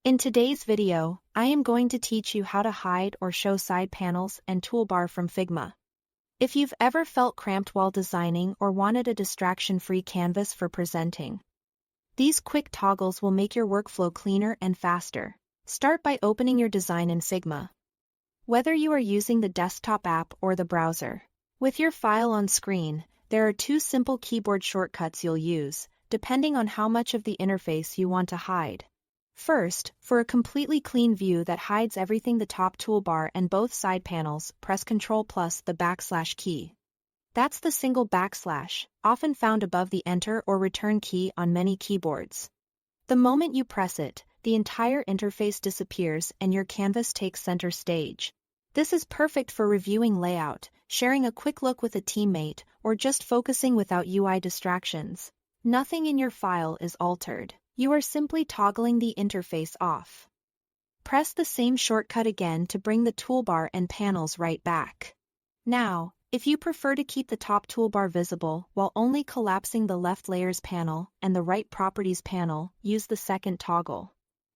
In today's video, I am going to teach you how to hide or show side panels and toolbar from Figma. If you've ever felt cramped while designing or wanted a distraction-free canvas for presenting, these quick toggles will make your workflow cleaner and faster. Start by opening your design in Figma. Whether you are using the desktop app or the browser, with your file on screen, there are two simple keyboard shortcuts you'll use, depending on how much of the interface you want to hide. First, for a completely clean view that hides everything, the top toolbar and both side panels, press Ctrl plus the backslash key. That's the single backslash, often found above the Enter or Return key on many keyboards. The moment you press it, the entire interface disappears and your canvas takes center stage. This is perfect for reviewing layout, sharing a quick look with a teammate, or just focusing without UI distractions. Nothing in your file is altered. You are simply toggling the interface off. Press the same shortcut again to bring the toolbar and panels right back. Now, if you prefer to keep the top toolbar visible while only collapsing the left layers panel and the right properties panel, use the second toggle.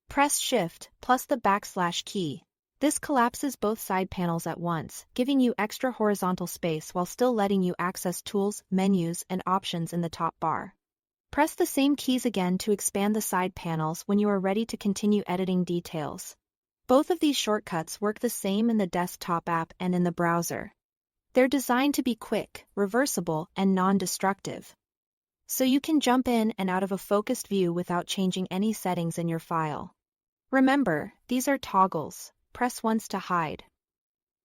Press Shift plus the backslash key. This collapses both side panels at once, giving you extra horizontal space while still letting you access tools, menus, and options in the top bar. Press the same keys again to expand the side panels when you are ready to continue editing details. Both of these shortcuts work the same in the desktop app and in the browser. They're designed to be quick, reversible, and non-destructive, so you can jump in and out of a focused view without changing any settings in your file. Remember, these are toggles. Press once to hide.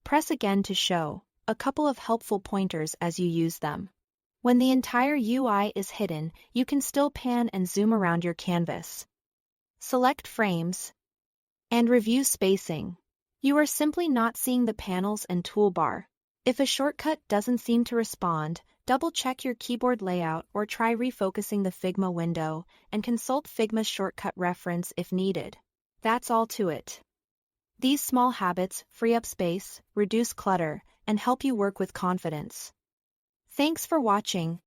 Press again to show. A couple of helpful pointers as you use them. When the entire UI is hidden, you can still pan and zoom around your canvas. Select frames and review spacing. You are simply not seeing the panels and toolbar. If a shortcut doesn't seem to respond, double-check your keyboard layout or try refocusing the Figma window, and consult Figma's shortcut reference if needed. That's all to it. These small habits free up space, reduce clutter, and help you work with confidence. Thanks for watching.